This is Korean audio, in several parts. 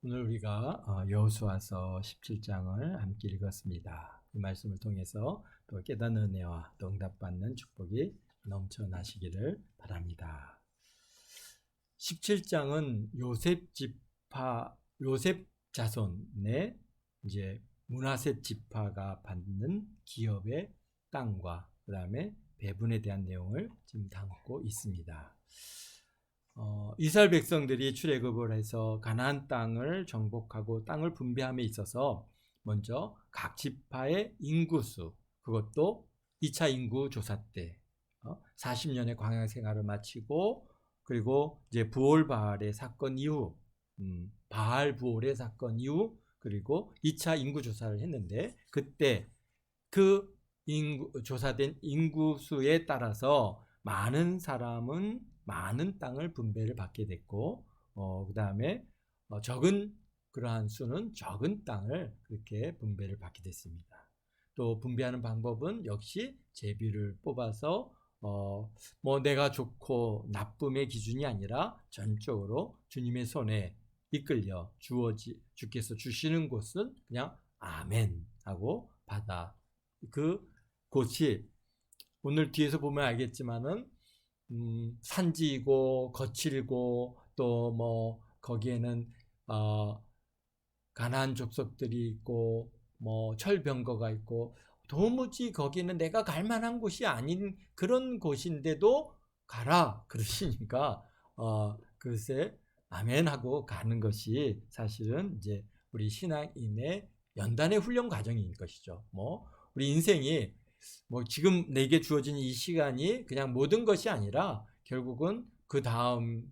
오늘 우리가 여호수아서 17장을 함께 읽었습니다. 이 말씀을 통해서 또 깨닫는 은혜와 또 응답받는 축복이 넘쳐나시기를 바랍니다. 17장은 요셉 자손의 이제 므낫세 지파가 받는 기업의 땅과 그다음에 배분에 대한 내용을 지금 담고 있습니다. 이스라엘 백성들이 출애굽을 해서 가나안 땅을 정복하고 땅을 분배함에 있어서 먼저 각 지파의 인구수, 그것도 2차 인구 조사 때 40년의 광야 생활을 마치고, 그리고 이제 부올바알의 사건 이후, 바알 부올의 사건 이후, 그리고 2차 인구 조사를 했는데, 그때 그 조사된 인구수에 따라서 많은 사람은 많은 땅을 분배를 받게 됐고, 그 다음에 적은 그러한 수는 적은 땅을 그렇게 분배를 받게 됐습니다. 또 분배하는 방법은 역시 제비를 뽑아서 뭐 내가 좋고 나쁨의 기준이 아니라 전적으로 주님의 손에 이끌려 주께서 주시는 곳은 그냥 아멘 하고 받아, 그 곳이 오늘 뒤에서 보면 알겠지만은 산지이고 거칠고 또 뭐 거기에는 가나안 족속들이 있고 뭐 철병거가 있고 도무지 거기는 내가 갈 만한 곳이 아닌 그런 곳인데도 가라 그러시니까 글쎄 아멘 하고 가는 것이 사실은 이제 우리 신앙인의 연단의 훈련 과정인 것이죠. 뭐 우리 인생이 뭐 지금 내게 주어진 이 시간이 그냥 모든 것이 아니라 결국은 그 다음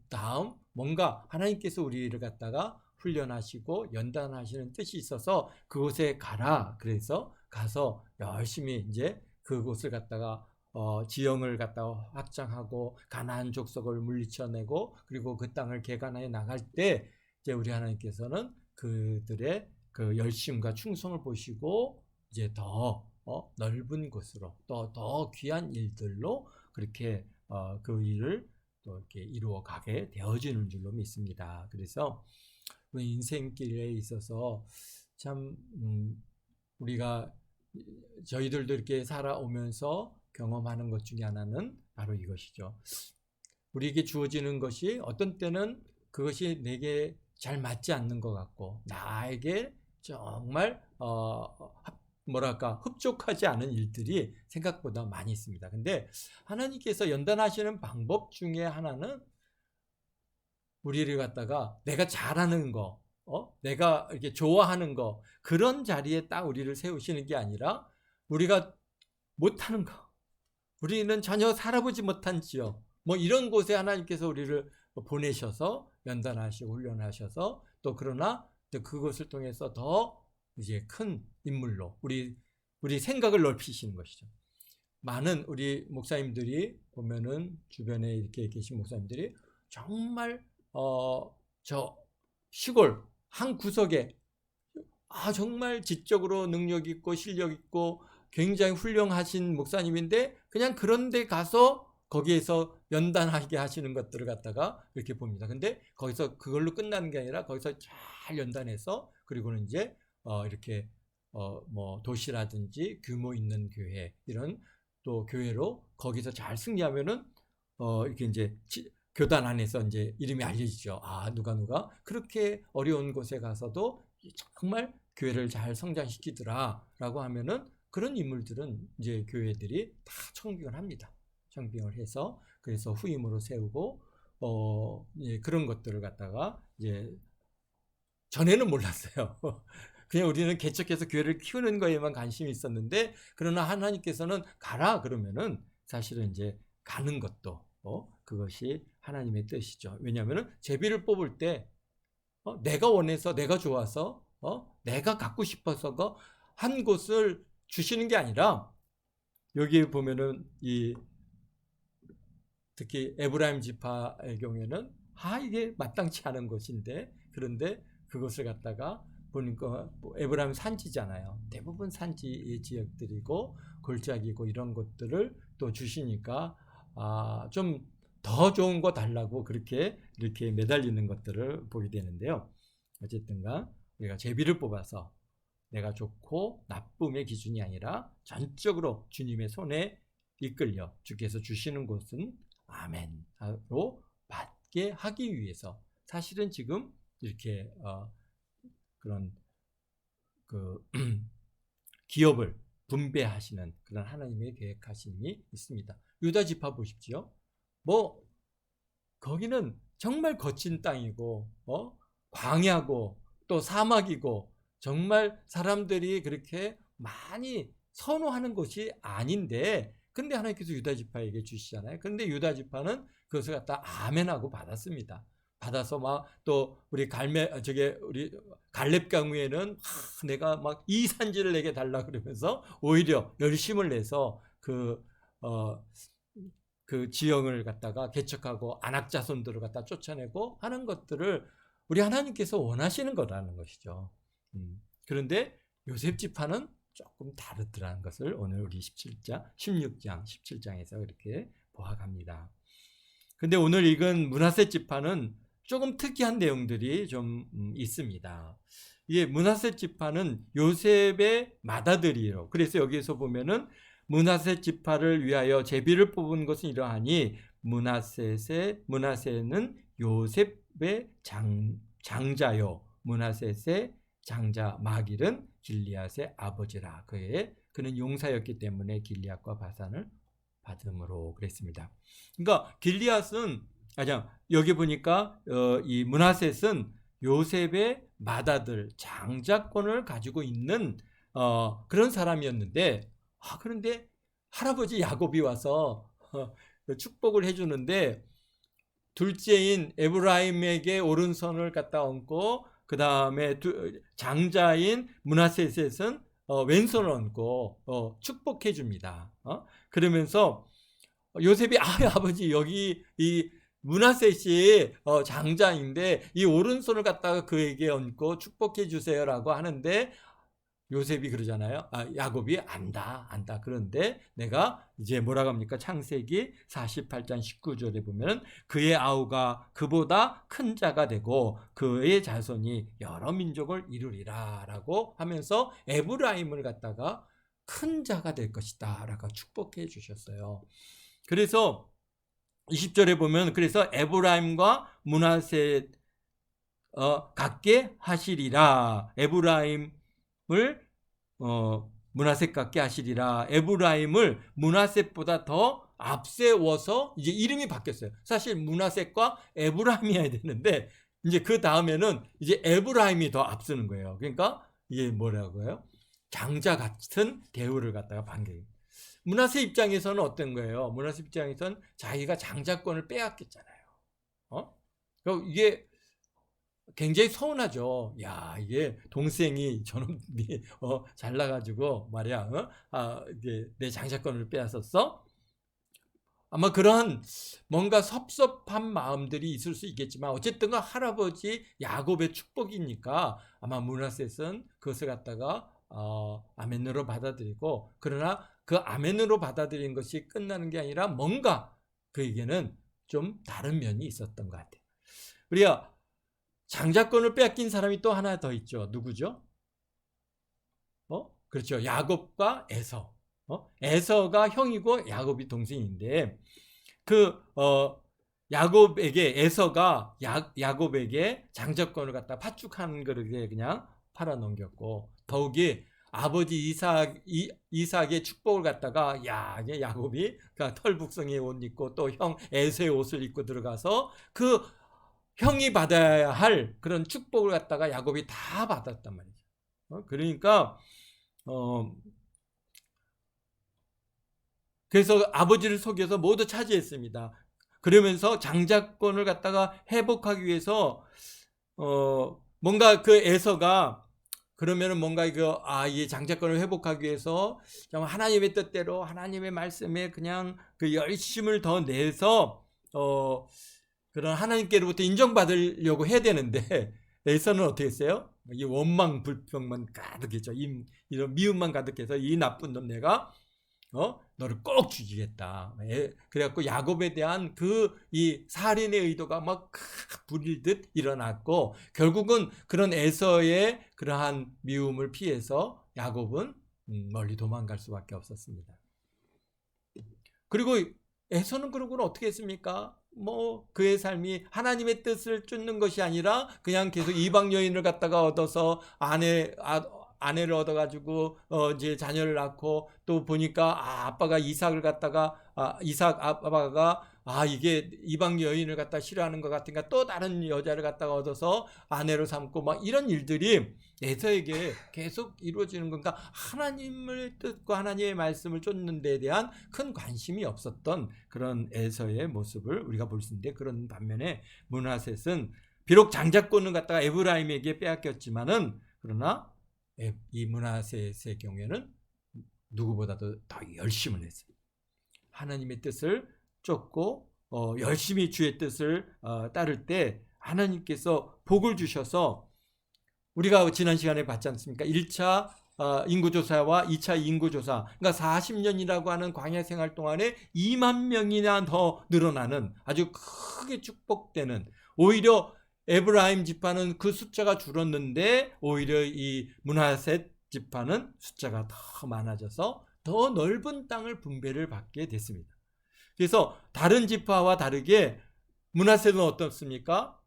뭔가 하나님께서 우리를 갖다가 훈련하시고 연단하시는 뜻이 있어서 그곳에 가라. 그래서 가서 열심히 이제 그곳을 갖다가 지형을 갖다가 확장하고 가나안 족속을 물리쳐내고 그리고 그 땅을 개간해 나갈 때 이제 우리 하나님께서는 그들의 그 열심과 충성을 보시고 이제 더 넓은 곳으로 또 더 귀한 일들로 그렇게 그 일을 또 이렇게 이루어 가게 되어지는 줄로 믿습니다. 그래서 우리 인생길에 있어서 참 우리가 저희들도 이렇게 살아오면서 경험하는 것 중에 하나는 바로 이것이죠. 우리에게 주어지는 것이 어떤 때는 그것이 내게 잘 맞지 않는 것 같고 나에게 정말 흡족하지 않은 일들이 생각보다 많이 있습니다. 근데 하나님께서 연단하시는 방법 중에 하나는 우리를 갖다가 내가 잘하는 거, 내가 이렇게 좋아하는 거, 그런 자리에 딱 우리를 세우시는 게 아니라 우리가 못하는 거, 우리는 전혀 살아보지 못한 지역, 뭐 이런 곳에 하나님께서 우리를 보내셔서 연단하시고 훈련하셔서 또 그러나 또 그것을 통해서 더 이제 큰 인물로 우리 생각을 넓히시는 것이죠. 많은 우리 목사님들이 보면은 주변에 이렇게 계신 목사님들이 정말 저 시골 한 구석에 정말 지적으로 능력 있고 실력 있고 굉장히 훌륭하신 목사님인데 그냥 그런 데 가서 거기에서 연단하게 하시는 것들을 갖다가 이렇게 봅니다. 근데 거기서 그걸로 끝나는 게 아니라 거기서 잘 연단해서 그리고는 이제 이렇게 뭐 도시라든지 규모 있는 교회 이런 또 교회로 거기서 잘 승리하면은 이렇게 이제 교단 안에서 이제 이름이 알려지죠. 누가 그렇게 어려운 곳에 가서도 정말 교회를 잘 성장시키더라라고 하면은 그런 인물들은 이제 교회들이 다 청빙을 합니다. 청빙을 해서 그래서 후임으로 세우고 그런 것들을 갖다가 이제 전에는 몰랐어요. 그냥 우리는 개척해서 교회를 키우는 거에만 관심이 있었는데 그러나 하나님께서는 가라 그러면은 사실은 이제 가는 것도 그것이 하나님의 뜻이죠. 왜냐하면은 제비를 뽑을 때 내가 원해서 내가 좋아서 내가 갖고 싶어서 한 곳을 주시는 게 아니라 여기 보면은 특히 에브라임 지파의 경우에는 이게 마땅치 않은 것인데 그런데 그것을 갖다가 보니까 에브라임 산지잖아요. 대부분 산지 지역들이고 골짜기고 이런 것들을 또 주시니까 좀 더 좋은 거 달라고 그렇게 이렇게 매달리는 것들을 보게 되는데요. 어쨌든가 우리가 제비를 뽑아서 내가 좋고 나쁨의 기준이 아니라 전적으로 주님의 손에 이끌려 주께서 주시는 곳은 아멘으로 받게 하기 위해서 사실은 지금 이렇게 그런 그 기업을 분배하시는 그런 하나님의 계획하심이 있습니다. 유다 지파 보십시오. 뭐 거기는 정말 거친 땅이고 광야고 또 사막이고 정말 사람들이 그렇게 많이 선호하는 곳이 아닌데 근데 하나님께서 유다 지파에게 주시잖아요. 근데 유다 지파는 그것을 갖다 아멘하고 받았습니다. 받아서 막 또 우리 우리 갈렙 강우에는 내가 막 이 산지를 내게 달라 그러면서 오히려 열심을 내서 그 지형을 갖다가 개척하고 안악 자손들을 갖다 쫓아내고 하는 것들을 우리 하나님께서 원하시는 거라는 것이죠. 그런데 요셉 지파는 조금 다르더라는 것을 오늘 우리 16장, 17장에서 이렇게 보아갑니다. 근데 오늘 읽은 므낫세 지파는 조금 특이한 내용들이 좀 있습니다. 이게 므낫세 지파는 요셉의 맏아들이에요. 그래서 여기에서 보면은 므낫세 지파를 위하여 제비를 뽑은 것은 이러하니 므낫세는 요셉의 장자요 므낫셋의 장자 마길은 길리앗의 아버지라. 그는 용사였기 때문에 길리앗과 바산을 받음으로 그랬습니다. 그러니까 길리앗은 여기 보니까 이 므낫셋은 요셉의 맏아들 장자권을 가지고 있는 그런 사람이었는데 그런데 할아버지 야곱이 와서 축복을 해주는데 둘째인 에브라임에게 오른손을 갖다 얹고 그 다음에 장자인 므낫셋은 왼손을 얹고 축복해 줍니다. 그러면서 요셉이 아버지 여기 이 므낫셋이 장자인데 이 오른손을 갖다가 그에게 얹고 축복해 주세요라고 하는데 요셉이 그러잖아요. 야곱이 안다. 그런데 내가 이제 뭐라고 합니까? 창세기 48장 19절에 보면 그의 아우가 그보다 큰 자가 되고 그의 자손이 여러 민족을 이루리라 라고 하면서 에브라임을 갖다가 큰 자가 될 것이다 라고 축복해 주셨어요. 그래서 20절에 보면 그래서 에브라임과 므낫셋 같게 하시리라. 에브라임을 므낫셋 같게 하시리라. 에브라임을 므낫셋보다 더 앞세워서 이제 이름이 바뀌었어요. 사실 므낫셋과 에브라임이어야 되는데 이제 그 다음에는 이제 에브라임이 더 앞서는 거예요. 그러니까 이게 뭐라고요? 장자 같은 대우를 갖다가 받는. 므낫셋 입장에서는 어떤 거예요? 므낫셋 입장에서는 자기가 장자권을 빼앗겼잖아요. 이게 굉장히 서운하죠. 야, 이게 동생이 저놈이 잘나가지고 말이야, 이게 내 장자권을 빼앗았어? 아마 그런 뭔가 섭섭한 마음들이 있을 수 있겠지만 어쨌든가 할아버지 야곱의 축복이니까 아마 므낫셋은 그것을 갖다가 아멘으로 받아들이고 그러나 그 아멘으로 받아들인 것이 끝나는 게 아니라 뭔가 그에게는 좀 다른 면이 있었던 것 같아요. 우리가 장자권을 빼앗긴 사람이 또 하나 더 있죠. 누구죠? 그렇죠. 야곱과 에서. 에서가 형이고 야곱이 동생인데 야곱에게 에서가 야곱에게 장자권을 갖다 파축한 거를 그냥 팔아넘겼고 더욱이 아버지 이삭의 축복을 갖다가 야곱이 털북성의 옷 입고 또 형 에서의 옷을 입고 들어가서 그 형이 받아야 할 그런 축복을 갖다가 야곱이 다 받았단 말이죠. 그러니까 그래서 아버지를 속여서 모두 차지했습니다. 그러면서 장자권을 갖다가 회복하기 위해서 뭔가 그 에서가 그러면은 뭔가 이 장자권을 회복하기 위해서 하나님의 뜻대로 하나님의 말씀에 그냥 그 열심을 더 내서 그런 하나님께로부터 인정받으려고 해야 되는데 에서는 어떻게 했어요? 이 원망 불평만 가득했죠. 이런 미움만 가득해서 이 나쁜 놈 내가 너를 꼭 죽이겠다. 그래갖고 야곱에 대한 이 살인의 의도가 막 불일듯 일어났고, 결국은 그런 에서의 그러한 미움을 피해서 야곱은 멀리 도망갈 수밖에 없었습니다. 그리고 에서는 그러고는 어떻게 했습니까? 그의 삶이 하나님의 뜻을 쫓는 것이 아니라 그냥 계속 이방 여인을 갖다가 얻어서 아내를 얻어가지고 이제 자녀를 낳고, 또 보니까 아빠가 이삭을 갖다가 이삭 아빠가 이게 이방 여인을 갖다 싫어하는 것 같으니까 또 다른 여자를 갖다가 얻어서 아내로 삼고, 막 이런 일들이 에서에게 계속 이루어지는 건가? 하나님을 뜻과 하나님의 말씀을 쫓는 데 대한 큰 관심이 없었던 그런 에서의 모습을 우리가 볼 수 있는데, 그런 반면에 므낫셋은 비록 장자권을 갖다가 에브라임에게 빼앗겼지만은, 그러나 이 므낫셋의 경우에는 누구보다도 더 열심을 했어요. 하나님의 뜻을 쫓고 열심히 주의 뜻을 따를 때 하나님께서 복을 주셔서, 우리가 지난 시간에 봤지 않습니까? 1차 인구조사와 2차 인구조사, 그러니까 40년이라고 하는 광야 생활 동안에 2만 명이나 더 늘어나는 아주 크게 축복되는, 오히려 에브라임 지파는 그 숫자가 줄었는데 오히려 이 므낫셋 지파는 숫자가 더 많아져서 더 넓은 땅을 분배를 받게 됐습니다. 그래서 다른 지파와 다르게 므낫셋은 어떻습니까?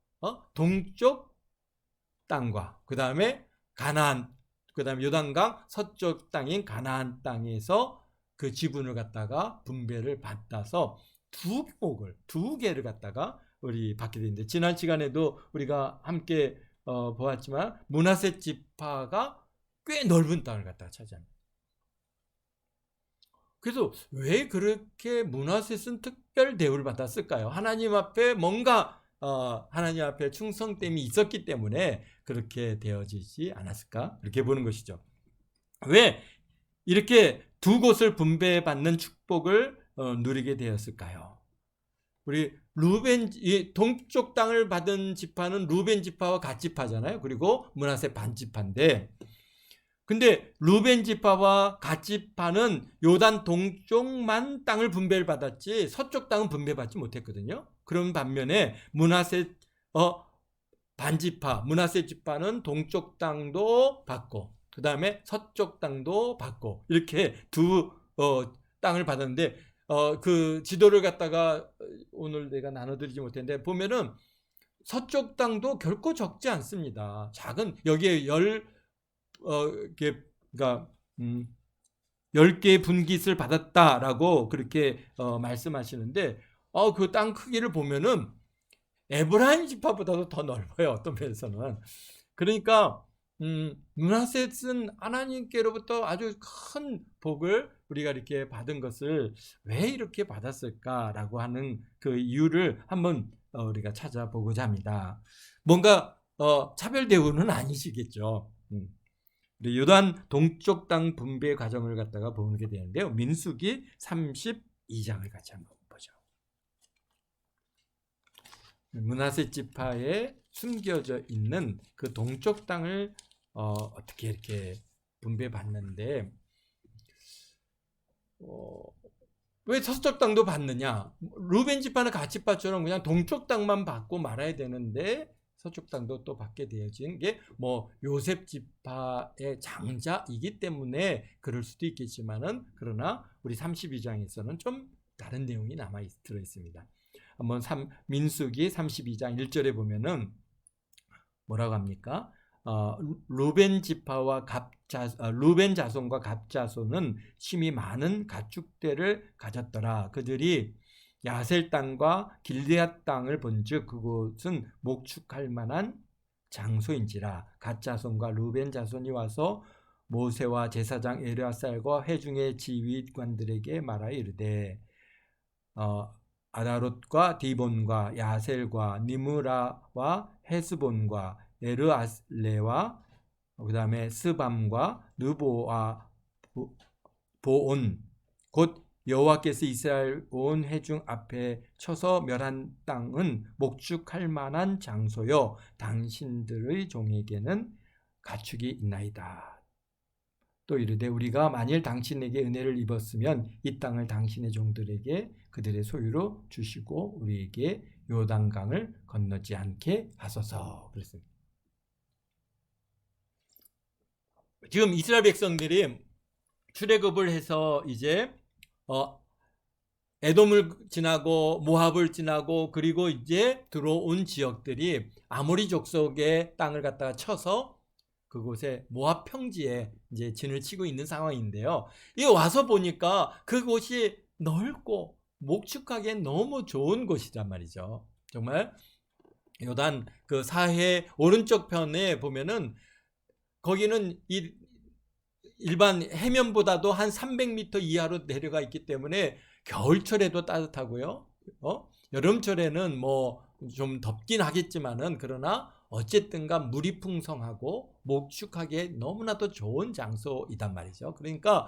동쪽 땅과 그 다음에 가나안, 그 다음에 요단강 서쪽 땅인 가나안 땅에서 그 지분을 갖다가 분배를 받아서 두 개를 갖다가 우리 받게 되는데, 지난 시간에도 우리가 함께 보았지만 므낫셋 지파가 꽤 넓은 땅을 갖다가 차지합니다. 그래서 왜 그렇게 므낫셋은 특별 대우를 받았을까요? 하나님 앞에 뭔가 하나님 앞에 충성됨이 있었기 때문에 그렇게 되어지지 않았을까? 이렇게 보는 것이죠. 왜 이렇게 두 곳을 분배받는 축복을 누리게 되었을까요? 우리 동쪽 땅을 받은 지파는 루벤 지파와 갓지파잖아요. 그리고 므낫셋 반지파인데, 근데 루벤 지파와 갓지파는 요단 동쪽만 땅을 분배를 받았지 서쪽 땅은 분배받지 못했거든요. 그런 반면에 므낫셋 반지파, 므낫셋 지파는 동쪽 땅도 받고 그 다음에 서쪽 땅도 받고 이렇게 두 땅을 받았는데, 그 지도를 갖다가 오늘 내가 나눠드리지 못했는데 보면은 서쪽 땅도 결코 적지 않습니다. 작은, 여기에 그러니까 10개의 분깃을 받았다라고 그렇게 말씀하시는데, 그 땅 크기를 보면은 에브라임 지파보다도 더 넓어요, 어떤 면에서는. 그러니까 므낫셋은 하나님께로부터 아주 큰 복을 우리가 이렇게 받은 것을 왜 이렇게 받았을까라고 하는 그 이유를 한번 우리가 찾아보고자 합니다. 뭔가 차별 대우는 아니시겠죠. 요단 동쪽 땅 분배 과정을 갖다가 보게 되는데요. 민수기 32장을 같이 한번 보죠. 므낫셋 지파에 숨겨져 있는 그 동쪽 땅을 어떻게 이렇게 분배받는데, 왜 서쪽 땅도 받느냐? 루벤 지파는 갓지파처럼 그냥 동쪽 땅만 받고 말아야 되는데 서쪽 땅도 또 받게 되어진 게 요셉 지파의 장자이기 때문에 그럴 수도 있겠지만은, 그러나 우리 32장에서는 좀 다른 내용이 들어 있습니다. 한번 민수기 32장 1절에 보면은 뭐라고 합니까? 루벤 지파와 루벤 자손과 갓 자손은 심히 많은 가축대를 가졌더라. 그들이 야셀 땅과 길르앗 땅을 본즉 그곳은 목축할 만한 장소인지라. 갓 자손과 루벤 자손이 와서 모세와 제사장 엘야살과 회중의 지휘관들에게 말하여 이르되, 아다롯과 디본과 야셀과 니므라와 헤스본과 에르아레와 그 다음에 스밤과 느보와 보온, 곧 여호와께서 이스라엘 온 회중 앞에 쳐서 멸한 땅은 목축할 만한 장소요, 당신들의 종에게는 가축이 있나이다. 또 이르되 우리가 만일 당신에게 은혜를 입었으면 이 땅을 당신의 종들에게 그들의 소유로 주시고 우리에게 요단강을 건너지 않게 하소서. 그랬습니다. 지금 이스라엘 백성들이 출애굽을 해서 이제 에돔을 지나고 모압을 지나고 그리고 이제 들어온 지역들이 아모리 족속의 땅을 갖다가 쳐서 그곳에 모압 평지에 이제 진을 치고 있는 상황인데요. 이 와서 보니까 그곳이 넓고 목축하기엔 너무 좋은 곳이란 말이죠. 정말 요단 그 사해 오른쪽 편에 보면은 거기는 이 일반 해면보다도 한 300m 이하로 내려가 있기 때문에 겨울철에도 따뜻하고요. 여름철에는 뭐 좀 덥긴 하겠지만은 그러나 어쨌든가 물이 풍성하고 목축하기에 너무나도 좋은 장소이단 말이죠. 그러니까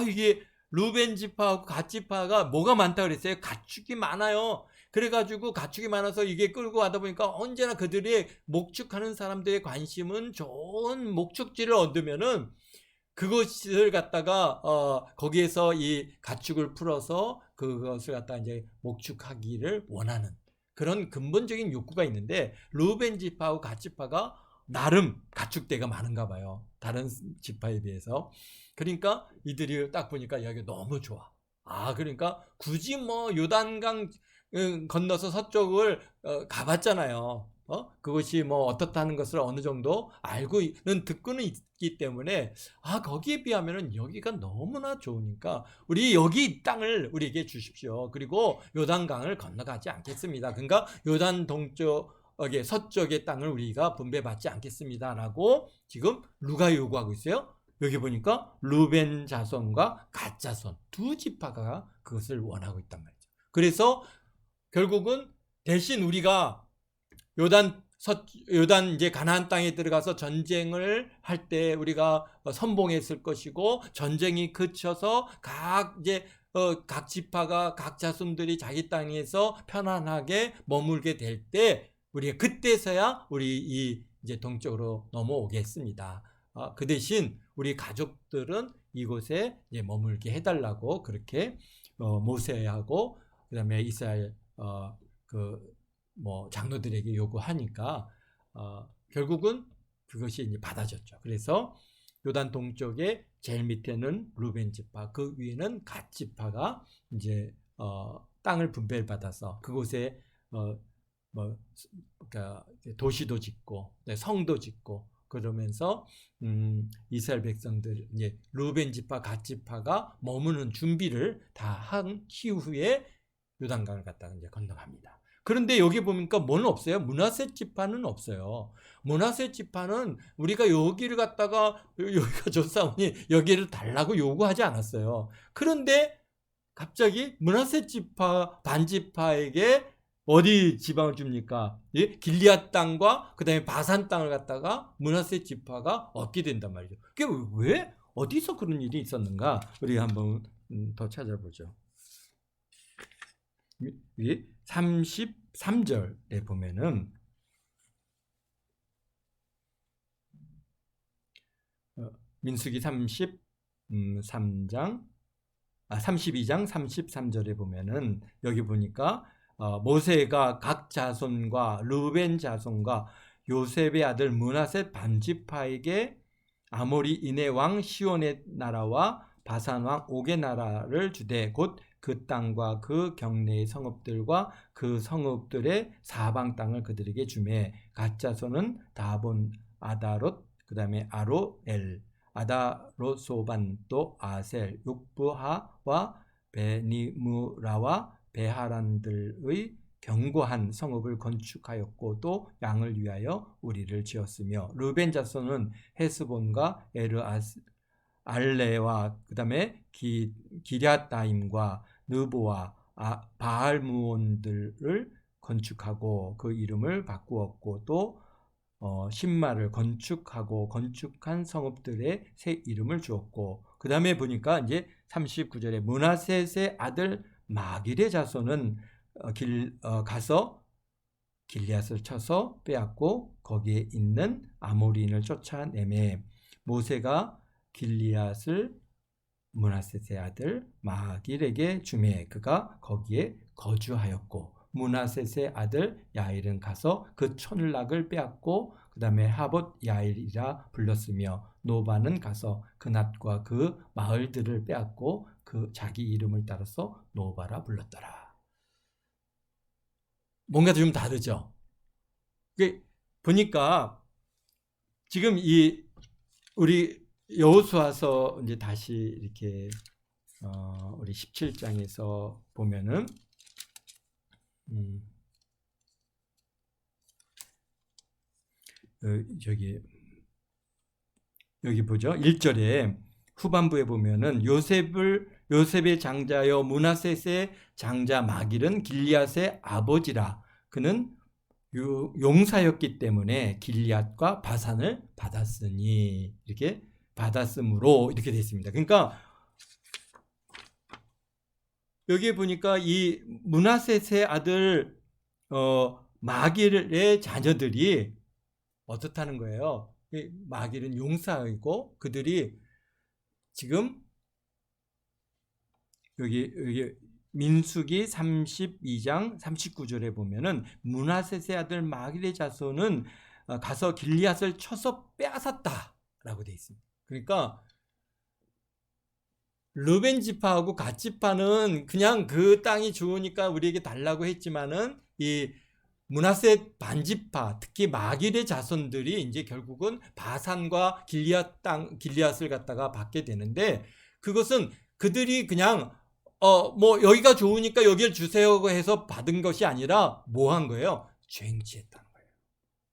이게 루벤 지파하고 갓 지파가 뭐가 많다 그랬어요? 가축이 많아요. 그래가지고 가축이 많아서 이게 끌고 가다 보니까 언제나 그들의 목축하는 사람들의 관심은 좋은 목축지를 얻으면은 그것을 갖다가 거기에서 이 가축을 풀어서 그것을 갖다가 이제 목축하기를 원하는 그런 근본적인 욕구가 있는데 루벤 지파하고 갓 지파가 나름 가축대가 많은가 봐요. 다른 지파에 비해서. 그러니까 이들이 딱 보니까 여기가 너무 좋아. 그러니까 굳이 뭐 요단강 건너서 서쪽을 가봤잖아요. 그것이 뭐 어떻다는 것을 어느 정도 알고는 듣고는 있기 때문에 거기에 비하면은 여기가 너무나 좋으니까 우리 여기 이 땅을 우리에게 주십시오. 그리고 요단강을 건너가지 않겠습니다. 그러니까 요단 동쪽의 서쪽의 땅을 우리가 분배받지 않겠습니다라고 지금 누가 요구하고 있어요? 여기 보니까 루벤 자손과 갓 자손 두 지파가 그것을 원하고 있단 말이죠. 그래서 결국은 대신 우리가 요단 이제 가나안 땅에 들어가서 전쟁을 할 때 우리가 선봉했을 것이고 전쟁이 그쳐서 각 지파가 각 자손들이 자기 땅에서 편안하게 머물게 될 때 우리가 그때서야 우리 이제 동쪽으로 넘어오겠습니다. 그 대신 우리 가족들은 이곳에 이제 머물게 해달라고 그렇게 모세하고 그다음에 이스라엘 장로들에게 요구하니까 결국은 그것이 이제 받아졌죠. 그래서 요단 동쪽에 제일 밑에는 루벤 지파, 그 위에는 갓 지파가 이제 땅을 분배를 받아서 그곳에 그러니까 도시도 짓고 성도 짓고 그러면서 이스라엘 백성들 이제 루벤 지파, 갓 지파가 머무는 준비를 다 한 이후에 요단강을 갖다가 이제 건너갑니다. 그런데 여기 보니까 뭐는 없어요? 므낫세 지파는 없어요. 므낫세 지파는 우리가 여기를 갖다가 여기가 좋사오니 여기를 달라고 요구하지 않았어요. 그런데 갑자기 므낫세 지파 반지파에게 어디 지방을 줍니까? 길리앗 땅과 그다음에 바산 땅을 갖다가 므낫세 지파가 얻게 된단 말이죠. 그게 왜 어디서 그런 일이 있었는가? 우리 한번 더 찾아보죠. 33절에 보면은 민수기 32장 33절에 보면은 여기 보니까 모세가 각 자손과 르벤 자손과 요셉의 아들 므낫세 반지파에게 아모리 인의 왕 시온의 나라와 바산 왕 옥의 나라를 주되 곧 그 땅과 그 경내의 성읍들과 그 성읍들의 사방 땅을 그들에게 주매 갓 자손은 다본 아다롯 그 다음에 아로엘 아다롯소반 또 아셀 욕부하와 베니무라와 베하란들의 견고한 성읍을 건축하였고 또 양을 위하여 우리를 지었으며 르벤 자손은 헤스본과 알레와 그 다음에 기랴다임과 느보와 바알무온들을 건축하고 그 이름을 바꾸었고 또 신마를 건축하고 건축한 성읍들의 새 이름을 주었고 그 다음에 보니까 이제 39절에 므낫셋의 아들 마길의 자손은 가서 길리앗을 쳐서 빼앗고 거기에 있는 아모리인을 쫓아내매 모세가 길리앗을 므낫셋의 아들 마길에게 주매 그가 거기에 거주하였고 므낫셋의 아들 야일은 가서 그 촌락을 빼앗고 그 다음에 하봇 야일이라 불렀으며 노바는 가서 그낫과 그 마을들을 빼앗고 그 자기 이름을 따라서 노바라 불렀더라. 뭔가 좀 다르죠. 보니까 지금 이 우리 여호수아서 이제 다시 이렇게 우리 17장에서 보면은 여기 보죠. 1절에 후반부에 보면은 요셉의 장자여 므낫셋의 장자 마길은 길리앗의 아버지라. 그는 용사였기 때문에 길리앗과 바산을 받았으니 이렇게 받았으므로 이렇게 되어 있습니다. 그러니까 여기 보니까 이 므낫셋의 아들 마길의 자녀들이 어떻다는 거예요. 마길은 용사이고 그들이 지금 여기 민수기 32장 39절에 보면은 므낫셋의 아들 마길의 자손은 가서 길리앗을 쳐서 빼앗았다라고 되어 있습니다. 그러니까 르벤 지파하고 갓 지파는 그냥 그 땅이 좋으니까 우리에게 달라고 했지만은 이 므낫셋 반지파, 특히 마길의 자손들이 이제 결국은 바산과 길리앗을 갖다가 받게 되는데, 그것은 그들이 그냥 뭐 여기가 좋으니까 여기를 주세요 해서 받은 것이 아니라 뭐 한 거예요? 쟁취했다는 거예요.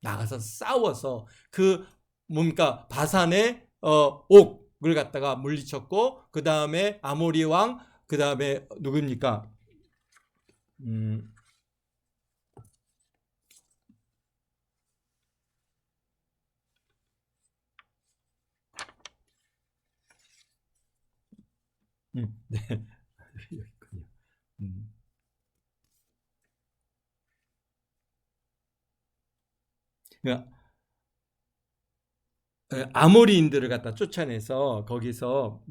나가서 싸워서 그 뭡니까 바산의 옥을 갖다가 물리쳤고, 그 다음에 아모리 왕, 그 다음에 누굽니까? 네. 여기군요. 그러니까 아모리인들을 갖다 쫓아내서 거기서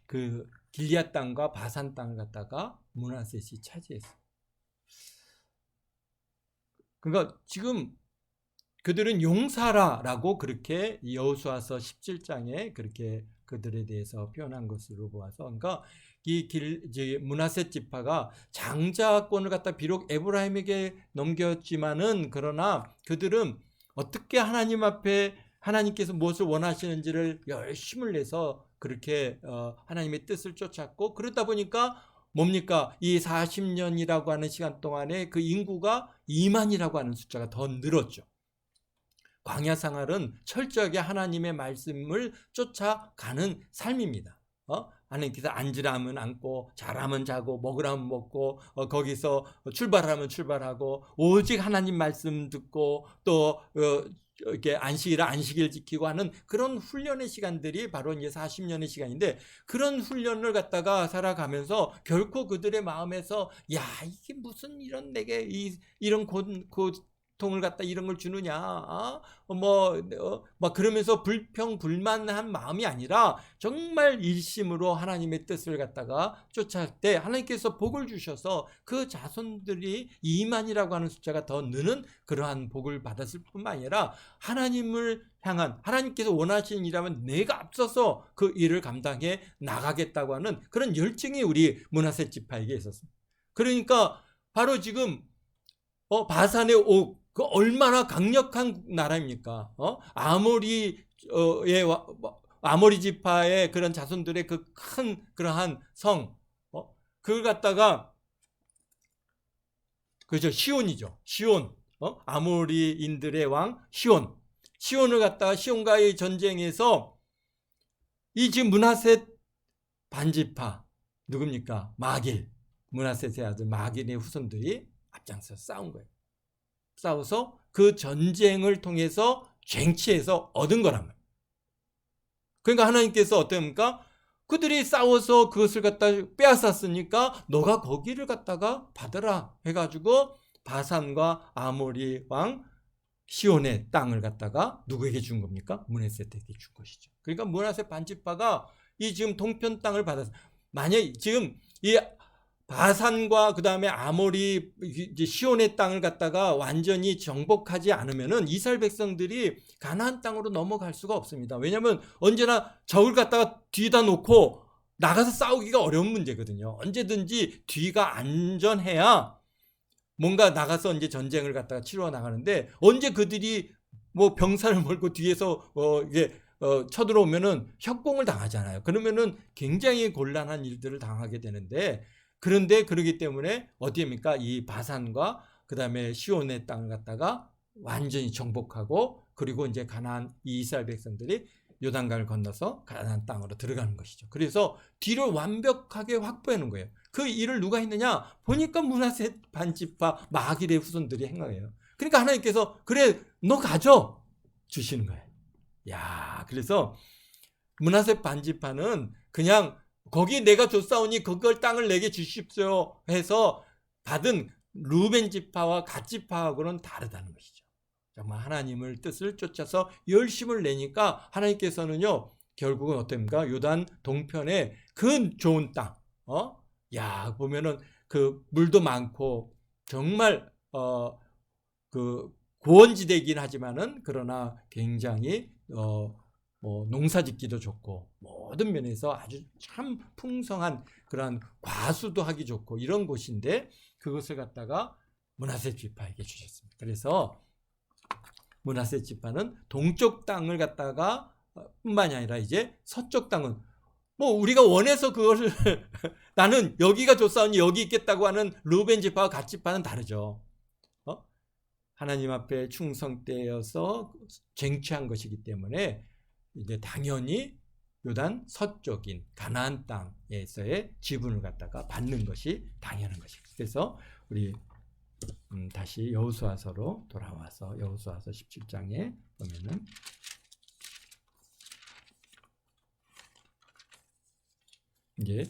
그 길리앗 땅과 바산 땅을 갖다가 므낫셋이 차지했어요. 그러니까 지금 그들은 용사라라고 그렇게 여호수아서 17장에 그렇게 그들에 대해서 표현한 것으로 보아서, 그러니까 이 므낫셋 지파가 장자권을 갖다 비록 에브라임에게 넘겼지만은, 그러나 그들은 어떻게 하나님 앞에 하나님께서 무엇을 원하시는지를 열심을 내서 그렇게 하나님의 뜻을 쫓았고, 그러다 보니까 뭡니까? 이 40년이라고 하는 시간 동안에 그 인구가 2만이라고 하는 숫자가 더 늘었죠. 광야 생활은 철저하게 하나님의 말씀을 쫓아가는 삶입니다. 하나님께서 앉으라면 앉고, 자라면 자고, 먹으라면 먹고, 거기서 출발하면 출발하고, 오직 하나님 말씀 듣고, 또 이렇게 안식일 지키고 하는 그런 훈련의 시간들이 바로 이제 40년의 시간인데, 그런 훈련을 갖다가 살아가면서 결코 그들의 마음에서 야, 이게 무슨 이런 내게 이런 고통을 갖다 이런 걸 주느냐, 막 그러면서 불평불만한 마음이 아니라 정말 일심으로 하나님의 뜻을 갖다가 쫓아갈 때 하나님께서 복을 주셔서 그 자손들이 2만이라고 하는 숫자가 더 느는 그러한 복을 받았을 뿐만 아니라 하나님을 향한, 하나님께서 원하시는 일이라면 내가 앞서서 그 일을 감당해 나가겠다고 하는 그런 열정이 우리 므낫셋 지파에게 있었습니다. 그러니까 바로 지금 바산의 옥, 그 얼마나 강력한 나라입니까? 아모리 지파의 그런 자손들의 그 큰 그러한 성, 그걸 갖다가 그죠, 시온이죠. 시온, 아모리인들의 왕 시온을 갖다가 시온과의 전쟁에서 이 지금 므낫셋 반지파 누굽니까? 므낫셋의 아들 마길의 후손들이 앞장서 싸운 거예요. 싸워서 그 전쟁을 통해서 쟁취해서 얻은 거란 말이에요. 그러니까 하나님께서 어떻습니까? 그들이 싸워서 그것을 갖다 빼앗았으니까 너가 거기를 갖다가 받으라 해가지고 바산과 아모리 왕 시온의 땅을 갖다가 누구에게 준 겁니까? 므낫세에게 준 것이죠. 그러니까 므낫세 반지파가 이 지금 동편 땅을 받아서, 만약 지금 이 바산과 그 다음에 아모리 이제 시온의 땅을 갖다가 완전히 정복하지 않으면은 이스라엘 백성들이 가나안 땅으로 넘어갈 수가 없습니다. 왜냐하면 언제나 적을 갖다가 뒤에다 놓고 나가서 싸우기가 어려운 문제거든요. 언제든지 뒤가 안전해야 뭔가 나가서 이제 전쟁을 갖다가 치러 나가는데, 언제 그들이 뭐 병사를 몰고 뒤에서 이게 쳐들어오면은 협공을 당하잖아요. 그러면은 굉장히 곤란한 일들을 당하게 되는데, 그런데 그러기 때문에 어디입니까? 이 바산과 그 다음에 시온의 땅을 갖다가 완전히 정복하고, 그리고 이제 가나안 이스라엘 백성들이 요단강을 건너서 가나안 땅으로 들어가는 것이죠. 그래서 뒤를 완벽하게 확보해 놓은 거예요. 그 일을 누가 했느냐? 보니까 므낫세 반지파 마길의 후손들이 한 거예요. 그러니까 하나님께서 그래 너 가져 주시는 거예요. 야, 그래서 므낫세 반지파는 그냥 거기 내가 줬사오니 그걸 땅을 내게 주십시오 해서 받은 루벤 지파와 갓 지파하고는 다르다는 것이죠. 정말 하나님을 뜻을 쫓아서 열심을 내니까 하나님께서는요, 결국은 어떻습니까? 요단 동편에 그 좋은 땅, 야, 보면은 그 물도 많고 정말 그 고원지대이긴 하지만은, 그러나 굉장히 뭐 농사짓기도 좋고 모든 면에서 아주 참 풍성한 그런 과수도 하기 좋고 이런 곳인데, 그것을 갖다가 므낫세 지파에게 주셨습니다. 그래서 므낫세 지파는 동쪽 땅을 갖다가 뿐만이 아니라 이제 서쪽 땅은 뭐 우리가 원해서 그것을 나는 여기가 좋사오니 여기 있겠다고 하는 루벤 지파와 갓 지파는 다르죠. 하나님 앞에 충성되어서 쟁취한 것이기 때문에 이제 당연히 요단 서쪽인 가나안 땅에서의 지분을 갖다가 받는 것이 당연한 것입니다. 그래서 우리 다시 여호수아서로 돌아와서 여호수아서 17장에 보면은 이제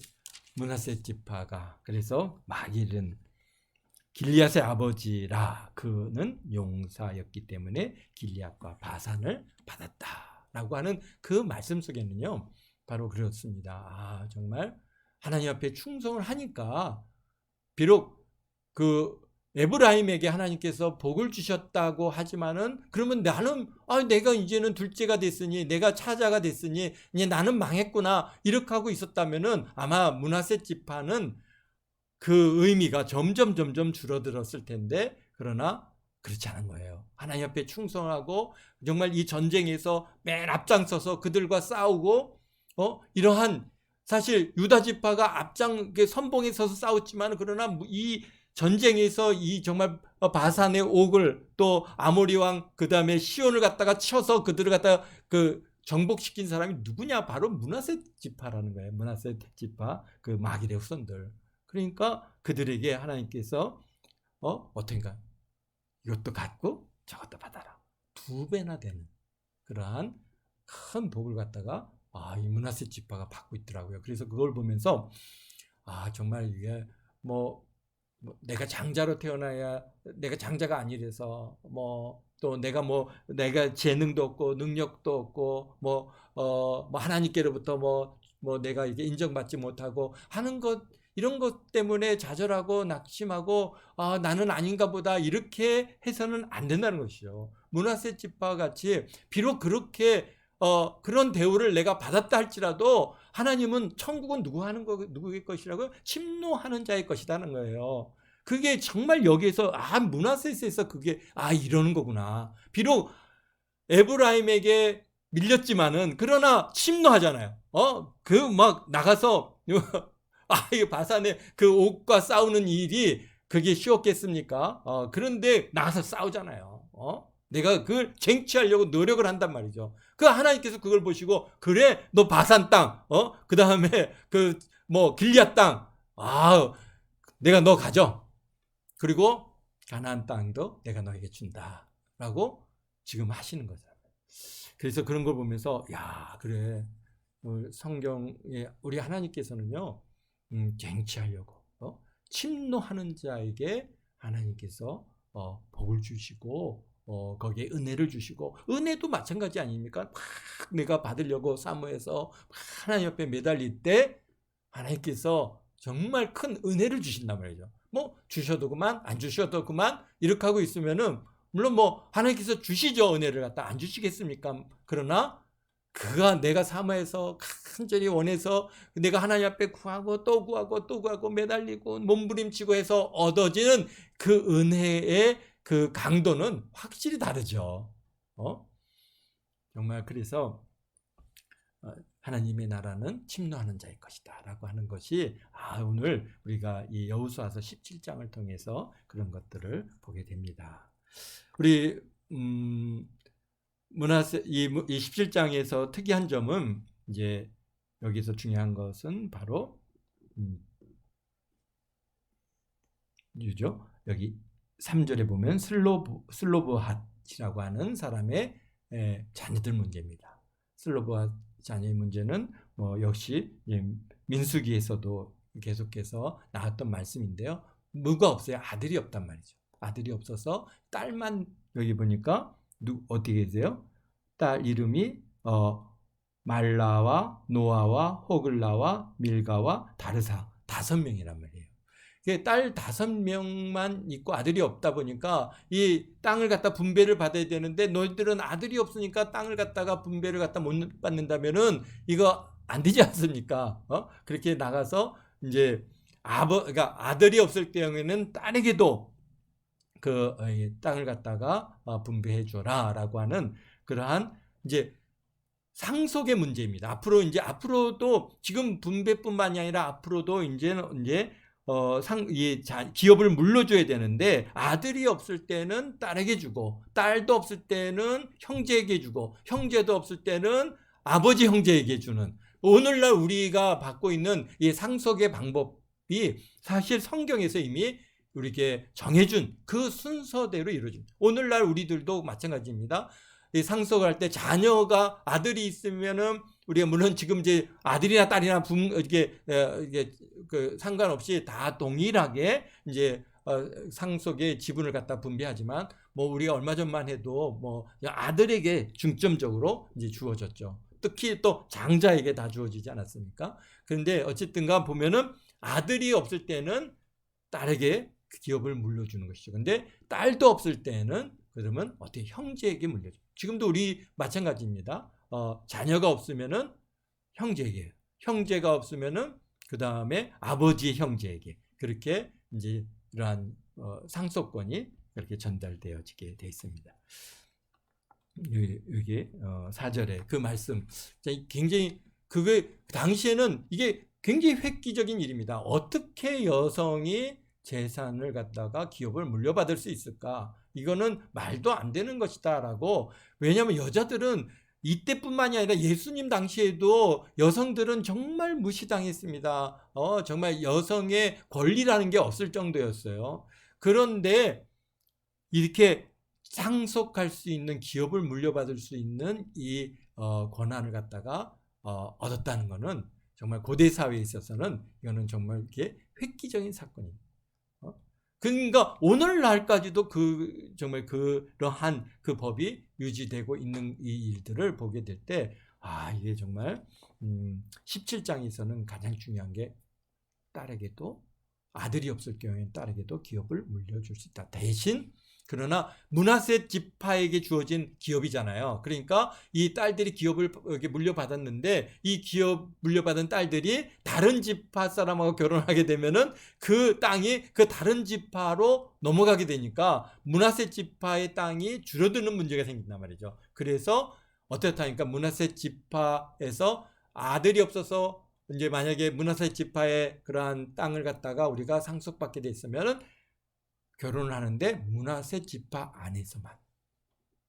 므낫세 지파가, 그래서 마길은 길리앗의 아버지라, 그는 용사였기 때문에 길리앗과 바산을 받았다라고 하는 그 말씀 속에는요, 바로 그렇습니다. 정말 하나님 앞에 충성을 하니까, 비록 그 에브라임에게 하나님께서 복을 주셨다고 하지만은, 그러면 나는 내가 이제는 둘째가 됐으니, 내가 차자가 됐으니 이제 나는 망했구나 이렇게 하고 있었다면은 아마 므낫세 지파는 그 의미가 점점 줄어들었을 텐데, 그러나 그렇지 않은 거예요. 하나님 앞에 충성하고 정말 이 전쟁에서 맨 앞장서서 그들과 싸우고 이러한, 사실 유다 지파가 앞장 선봉에 서서 싸웠지만, 그러나 이 전쟁에서 이 정말 바산의 옥을 또 아모리 왕 그 다음에 시온을 갖다가 쳐서 그들을 갖다가 그 정복시킨 사람이 누구냐? 바로 므낫세 지파라는 거예요. 므낫세 지파 그 마길의 후손들. 그러니까 그들에게 하나님께서 어떤가, 이것도 갖고 저것도 받아라, 2배나 되는 그러한 큰 복을 갖다가 이 므낫세 지파가 받고 있더라고요. 그래서 그걸 보면서 정말 이게 뭐 내가 장자로 태어나야, 내가 장자가 아니라서 또 내가 재능도 없고 능력도 없고 하나님께로부터 내가 이게 인정받지 못하고 하는 것, 이런 것 때문에 좌절하고 낙심하고 나는 아닌가 보다 이렇게 해서는 안 된다는 것이죠. 므낫세 지파와 같이 비록 그렇게 그런 대우를 내가 받았다 할지라도, 하나님은 천국은 누구의 것이라고요? 침노하는 자의 것이라는 거예요. 그게 정말 여기에서 므낫세에서 그게 이러는 거구나. 비록 에브라임에게 밀렸지만은, 그러나 침노하잖아요. 그 막 나가서 이 바산의 그 옥과 싸우는 일이 그게 쉬웠겠습니까? 그런데 나가서 싸우잖아요. 내가 그걸 쟁취하려고 노력을 한단 말이죠. 그 하나님께서 그걸 보시고, 그래 너 바산 땅, 그 다음에 길리앗 땅, 내가 너 가져. 그리고 가나안 땅도 내가 너에게 준다라고 지금 하시는 거죠. 그래서 그런 걸 보면서 그래, 성경에 우리 하나님께서는요, 쟁취하려고 침노하는 자에게 하나님께서 복을 주시고 거기에 은혜를 주시고, 은혜도 마찬가지 아닙니까? 막 내가 받으려고 사모해서 하나님 옆에 매달릴 때 하나님께서 정말 큰 은혜를 주신단 말이죠. 뭐 주셔도 그만 안 주셔도 그만 이렇게 하고 있으면은 물론 뭐 하나님께서 주시죠. 은혜를 갖다 안 주시겠습니까? 그러나 그가 내가 사모해서 간절히 원해서 내가 하나님 앞에 구하고 또 구하고 또 구하고 매달리고 몸부림치고 해서 얻어지는 그 은혜의 그 강도는 확실히 다르죠. 정말 그래서 하나님의 나라는 침노하는 자의 것이다 라고 하는 것이 오늘 우리가 이 여호수아서 17장을 통해서 그런 것들을 보게 됩니다. 우리 이 17장에서 특이한 점은 이제 여기서 중요한 것은 바로 유죠. 여기 3절에 보면 슬로브핫이라고 하는 사람의 자녀들 문제입니다. 슬로브핫 자녀의 문제는 역시 민수기에서도 계속해서 나왔던 말씀인데요. 뭐가 없어요? 아들이 없단 말이죠. 아들이 없어서 딸만 여기 보니까 어떻게 계세요? 딸 이름이 말라와 노아와 호글라와 밀가와 다르사 5명이란 말이에요. 딸 5명만 있고 아들이 없다 보니까 이 땅을 갖다 분배를 받아야 되는데 너희들은 아들이 없으니까 땅을 갖다가 분배를 갖다 못 받는다면은 이거 안 되지 않습니까? 그렇게 나가서 이제 그러니까 아들이 없을 경우에는 딸에게도 그 땅을 갖다가 분배해 줘라라고 하는 그러한 이제 상속의 문제입니다. 앞으로도 지금 분배뿐만이 아니라 앞으로도 이제 기업을 물려줘야 되는데 아들이 없을 때는 딸에게 주고 딸도 없을 때는 형제에게 주고 형제도 없을 때는 아버지 형제에게 주는 오늘날 우리가 받고 있는 이 상속의 방법이 사실 성경에서 이미 우리에게 정해준 그 순서대로 이루어진 오늘날 우리들도 마찬가지입니다. 이 상속할 때 자녀가 아들이 있으면은 우리가 물론 지금 이제 아들이나 딸이나 이게 그 상관없이 다 동일하게 이제 상속의 지분을 갖다 분배하지만 우리가 얼마 전만 해도 아들에게 중점적으로 이제 주어졌죠. 특히 또 장자에게 다 주어지지 않았습니까? 그런데 어쨌든가 보면은 아들이 없을 때는 딸에게 그 기업을 물려주는 것이죠. 근데 딸도 없을 때는 그러면 어떻게 형제에게 물려줘. 지금도 우리 마찬가지입니다. 자녀가 없으면은 형제에게, 형제가 없으면은 그 다음에 아버지의 형제에게 그렇게 이제 이러한 상속권이 그렇게 전달되어지게 돼 있습니다. 여기 4절에 그 말씀 굉장히 그게 당시에는 이게 굉장히 획기적인 일입니다. 어떻게 여성이 재산을 갖다가 기업을 물려받을 수 있을까? 이거는 말도 안 되는 것이다라고. 왜냐하면 여자들은 이때뿐만이 아니라 예수님 당시에도 여성들은 정말 무시당했습니다. 정말 여성의 권리라는 게 없을 정도였어요. 그런데 이렇게 상속할 수 있는 기업을 물려받을 수 있는 이 권한을 갖다가 얻었다는 것은 정말 고대 사회에 있어서는 이거는 정말 이렇게 획기적인 사건입니다. 그러니까 오늘날까지도 정말 그러한 그 법이 유지되고 있는 이 일들을 보게 될 때 이게 정말 17장에서는 가장 중요한 게 딸에게도 아들이 없을 경우에는 딸에게도 기업을 물려줄 수 있다. 대신 그러나 므낫세 지파에게 주어진 기업이잖아요. 그러니까 이 딸들이 기업을 물려받았는데 이 기업 물려받은 딸들이 다른 지파 사람하고 결혼하게 되면은 그 땅이 그 다른 지파로 넘어가게 되니까 므낫세 지파의 땅이 줄어드는 문제가 생긴단 말이죠. 그래서 어떻다니까 므낫세 지파에서 아들이 없어서 이제 만약에 므낫세 지파의 그러한 땅을 갖다가 우리가 상속받게 돼 있으면은 결혼을 하는데 므낫세 지파 안에서만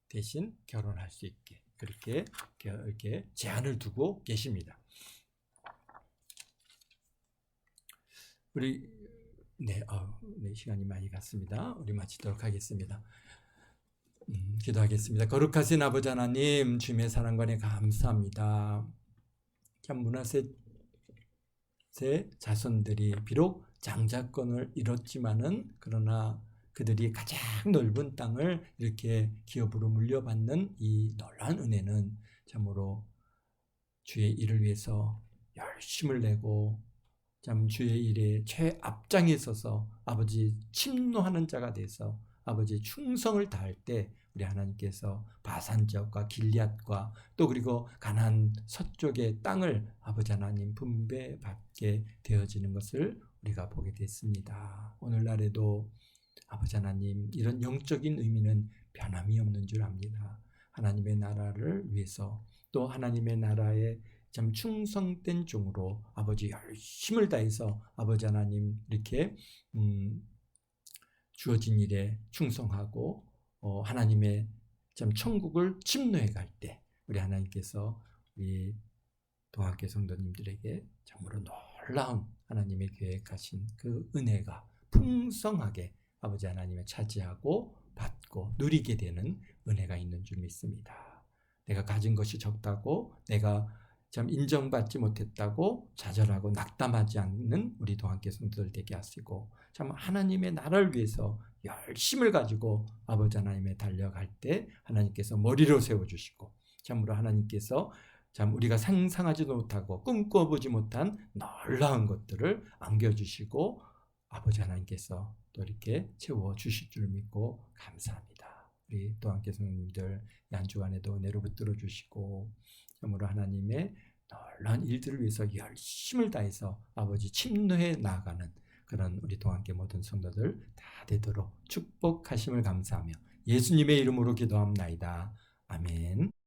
대신 결혼할 수 있게 그렇게 이렇게 제한을 두고 계십니다. 우리 시간이 많이 갔습니다. 우리 마치도록 하겠습니다. 기도하겠습니다. 거룩하신 아버지 하나님, 주님의 사랑과 은혜 감사합니다. 참 므낫세 자손들이 비록 장자권을 잃었지만은 그러나 그들이 가장 넓은 땅을 이렇게 기업으로 물려받는 이 놀라운 은혜는 참으로 주의 일을 위해서 열심을 내고 참 주의 일에 최앞장에 서서 아버지 침노하는 자가 돼서 아버지 충성을 다할 때 우리 하나님께서 바산 지역과 길리앗과 또 그리고 가나안 서쪽의 땅을 아버지 하나님 분배받게 되어지는 것을 우리가 보게 됐습니다. 오늘날에도 아버지 하나님 이런 영적인 의미는 변함이 없는 줄 압니다. 하나님의 나라를 위해서 또 하나님의 나라에 참 충성된 종으로 아버지 열심을 다해서 아버지 하나님 이렇게 주어진 일에 충성하고 하나님의 참 천국을 침노해 갈 때 우리 하나님께서 우리 동학교 성도님들에게 참으로 놀라운 하나님의 계획하신 그 은혜가 풍성하게 아버지 하나님의 차지하고 받고 누리게 되는 은혜가 있는 줄 믿습니다. 내가 가진 것이 적다고 내가 참 인정받지 못했다고 좌절하고 낙담하지 않는 우리 동학교 성도들 되게 하시고 참 하나님의 나라를 위해서 열심을 가지고 아버지 하나님에 달려갈 때 하나님께서 머리로 세워주시고 참으로 하나님께서 참 우리가 상상하지도 못하고 꿈꿔보지 못한 놀라운 것들을 안겨주시고 아버지 하나님께서 또 이렇게 채워주실 줄 믿고 감사합니다. 우리 또한 교수님들 한 주간에도 은혜로 붙들어 주시고 참으로 하나님의 놀라운 일들을 위해서 열심을 다해서 아버지 침노해 나아가는 그런 우리 동안계 모든 성도들 다 되도록 축복하심을 감사하며 예수님의 이름으로 기도합나이다. 아멘.